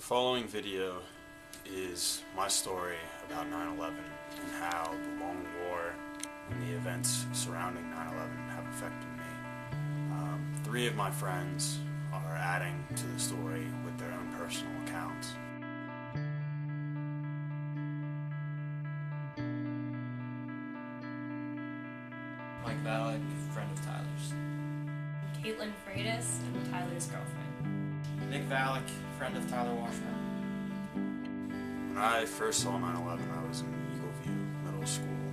following video is my story about 9/11 and how the long war and the events surrounding 9/11 have affected me. Three of my friends are adding to the story with their own personal accounts. Mike Valak, friend of Tyler's. Caitlin Freitas, Tyler's girlfriend. Nick Valak, friend of Tyler Washburn. When I first saw 9/11, I was in Eagleview Middle School,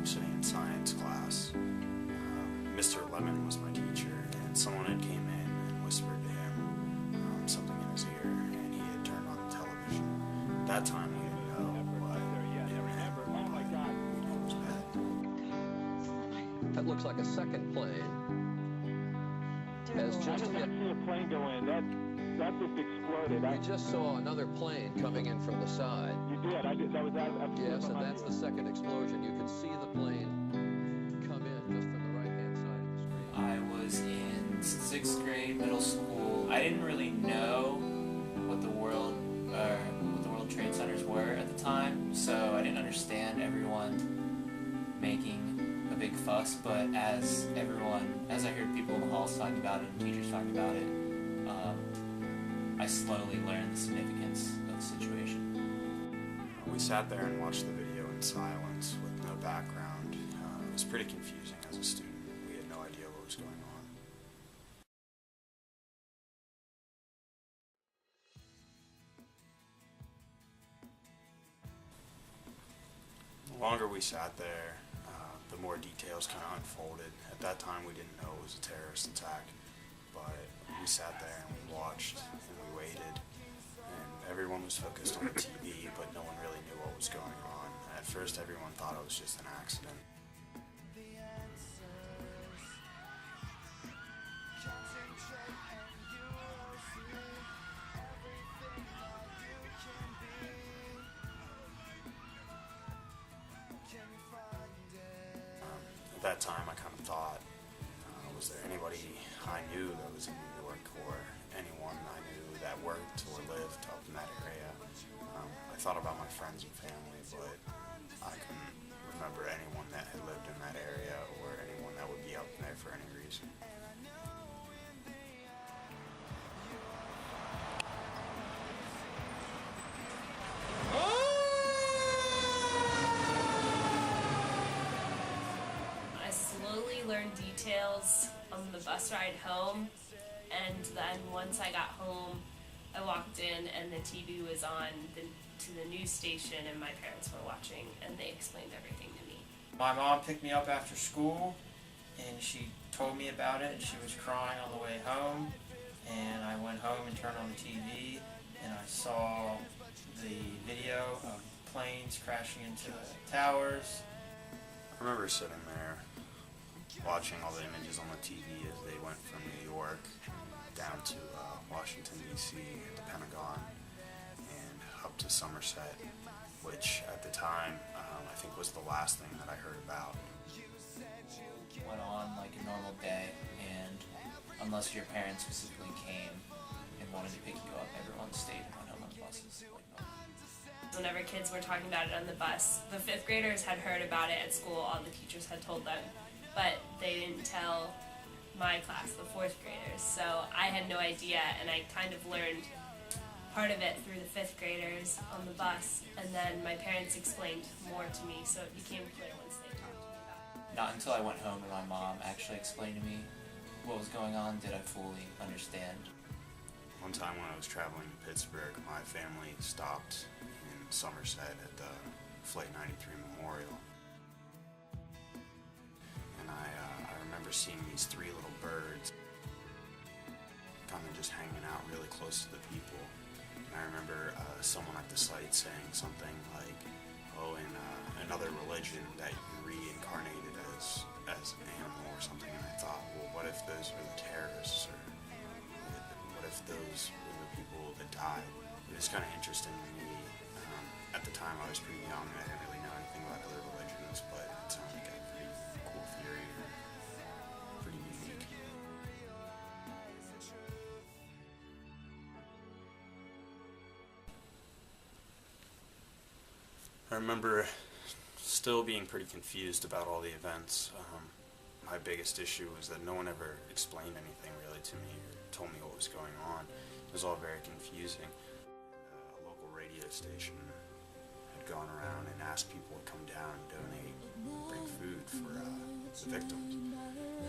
sitting in science class. Mr. Lemon was my teacher, and someone had came in and whispered to him something in his ear, and he had turned on the television. At that time, we didn't know what it meant, but we knew it was bad. That looks like a second plane. Has just I didn't hit. see a plane go in. That just exploded. We just saw another plane coming in from the side. You did. I did. That was absolutely. Yes, and that's the second explosion. You can see the plane come in just from the right-hand side of the screen. I was in 6th grade, middle school. I didn't really know what the World Trade Centers were at the time, so I didn't understand everyone making a big fuss. But as I heard people in the halls talking about it and teachers talking about it, I slowly learned the significance of the situation. We sat there and watched the video in silence with no background. It was pretty confusing as a student. We had no idea what was going on. The longer we sat there, the more details kind of unfolded. At that time, we didn't know it was a terrorist attack, but we sat there and we watched and we waited, and everyone was focused on the TV, but no one really knew what was going on. At first, everyone thought it was just an accident. At that time, I kind of thought, was there anybody I knew that was in New York, or anyone I knew that worked or lived up in that area? I thought about my friends and family, but I couldn't remember anyone that had lived in that area or anyone that would be up there for any reason. I slowly learned details on the bus ride home, and then once I got home, I walked in and the TV was on to the news station, and my parents were watching, and they explained everything to me. My mom picked me up after school, and she told me about it, and she was crying on the way home, and I went home and turned on the TV, and I saw the video of planes crashing into the towers. I remember sitting there watching all the images on the TV as they went from New York down to Washington, D.C., the Pentagon, and up to Somerset, which at the time I think was the last thing that I heard about. Went on like a normal day, and unless your parents specifically came and wanted to pick you up, everyone stayed and went home on buses. Whenever kids were talking about it on the bus, the 5th graders had heard about it at school, all the teachers had told them, but they didn't tell my class, the 4th graders, so I had no idea, and I kind of learned part of it through the 5th graders on the bus, and then my parents explained more to me, so it became clear once they talked to me about it. Not until I went home and my mom actually explained to me what was going on did I fully understand. One time when I was traveling to Pittsburgh, my family stopped in Somerset at the Flight 93 Memorial. And I remember seeing these 3 little birds kind of just hanging out really close to the people. And I remember someone at the site saying something like, oh, in another religion that you reincarnated as an animal or something. And I thought, well, what if those were the terrorists, or what if those were the people that died? It was kind of interesting to me. At the time I was pretty young and I didn't really know anything about other religions, but it sounded like a pretty cool theory, pretty unique. I remember still being pretty confused about all the events. My biggest issue was that no one ever explained anything really to me or told me what was going on. It was all very confusing. A local radio station had gone around and asked people to come down and donate, bring food for the victims.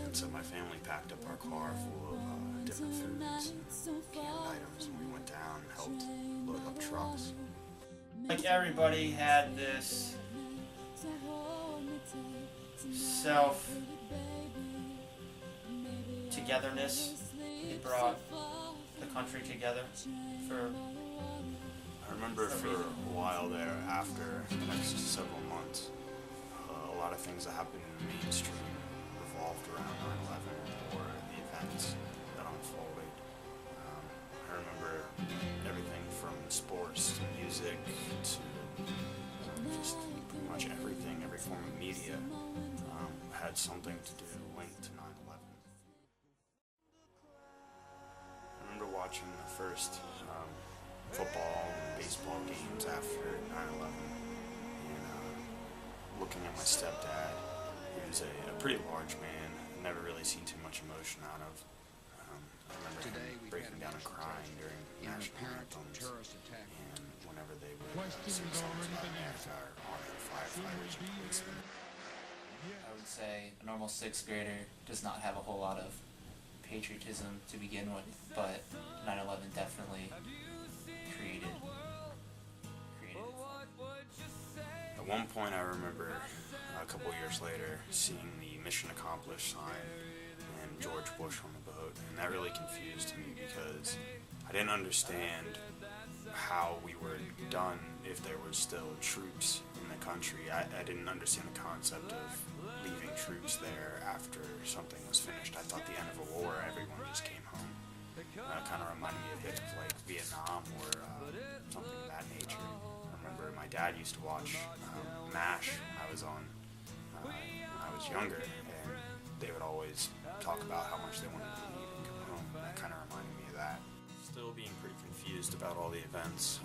And so my family packed up our car full of different foods and canned items, and we went down and helped load up trucks. Like everybody had this self-togetherness. It brought the country together for... I remember for a while there, after the next several months, a lot of things that happened in the mainstream revolved around 9/11 or the events that unfolded. I remember everything from sports to music to just pretty much everything, every form of media had something to do linked to 9/11. I remember watching the first football and baseball games after 9/11 and looking at my stepdad, who was a pretty large man, never really seen too much emotion out of. I remember him breaking down and crying during national anthems, and whenever they would sing songs about America or honor firefighters and policemen. I would say a normal 6th grader does not have a whole lot of patriotism to begin with, but 9/11 definitely created it for me. At one point I remember a couple years later seeing the Mission Accomplished sign and George Bush on the boat, and that really confused me because I didn't understand how we were done if there were still troops in the country. I didn't understand the concept of leaving troops there after something was finished. I thought the end of a war, everyone just came home. Kind of reminded me a bit of like Vietnam or something of that nature. I remember my dad used to watch MASH when I was younger, and they would always talk about how much they wanted to leave and come home, and that kind of reminded me of that. Still being pretty confused about all the events.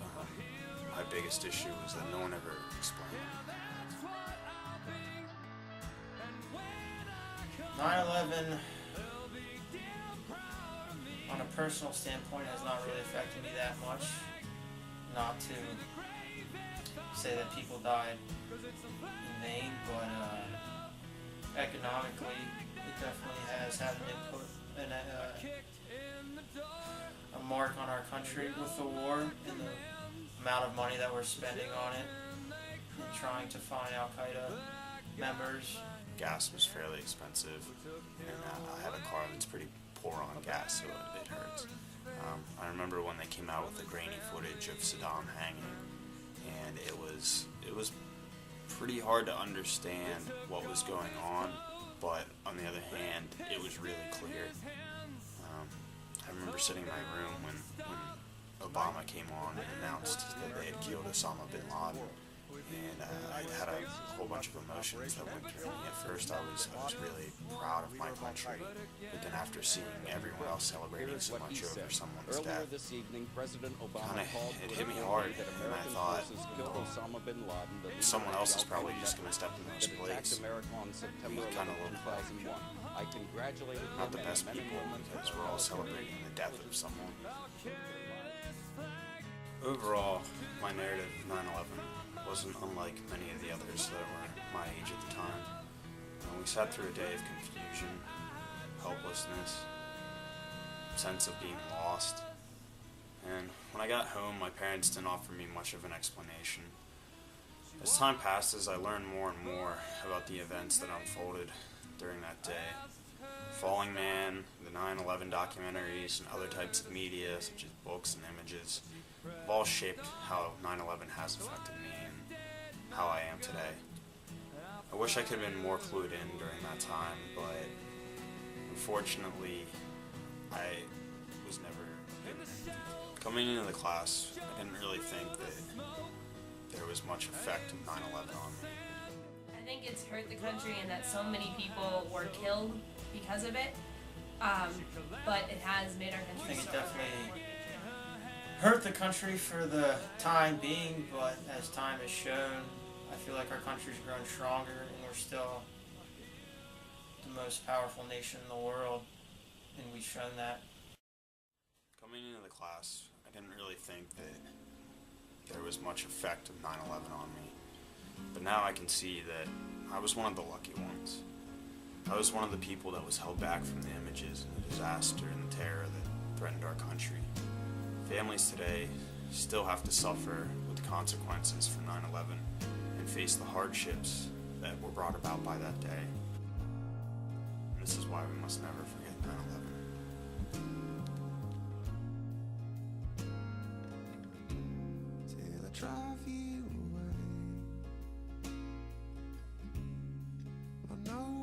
My biggest issue was that no one ever explained it. 9/11, on a personal standpoint, has not really affected me that much. Not to say that people died in vain, but economically, it definitely has had an input and a mark on our country with the war and the amount of money that we're spending on it and trying to find Al-Qaeda members. Gas was fairly expensive, and I have a car that's pretty poor on gas, so it hurts. I remember when they came out with the grainy footage of Saddam hanging, and it was pretty hard to understand what was going on, but on the other hand, it was really clear. I remember sitting in my room when Obama came on and announced that they had killed Osama bin Laden, and I had a whole bunch of emotions that went through me. At first I was really proud of my country, but then after seeing everyone else celebrating so much over someone's death, it hit me hard, and I thought, someone else is probably just going to step in those place. We kind of look like not the best people because we're all celebrating the death of someone. Overall, my narrative of 9/11 wasn't unlike many of the others that were my age at the time. We sat through a day of confusion, helplessness, sense of being lost, and when I got home, my parents didn't offer me much of an explanation. As time passes, I learned more and more about the events that unfolded during that day. Falling Man, the 9/11 documentaries, and other types of media, such as books and images, have all shaped how 9/11 has affected me and how I am today. I wish I could have been more clued in during that time, but unfortunately, I was never given. Coming into the class, I didn't really think that there was much effect of 9/11 on me. I think it's hurt the country in that so many people were killed because of it, but it has made our I country think it stronger. definitely hurt the country for the time being, but as time has shown, I feel like our country's grown stronger and we're still the most powerful nation in the world, and we've shown that. Coming into the class, I didn't really think that there was much effect of 9/11 on me. But now I can see that I was one of the lucky ones. I was one of the people that was held back from the images and the disaster and the terror that threatened our country. Families today still have to suffer with the consequences from 9/11 and face the hardships that were brought about by that day. And this is why we must never forget 9/11. Till I drive you away. I know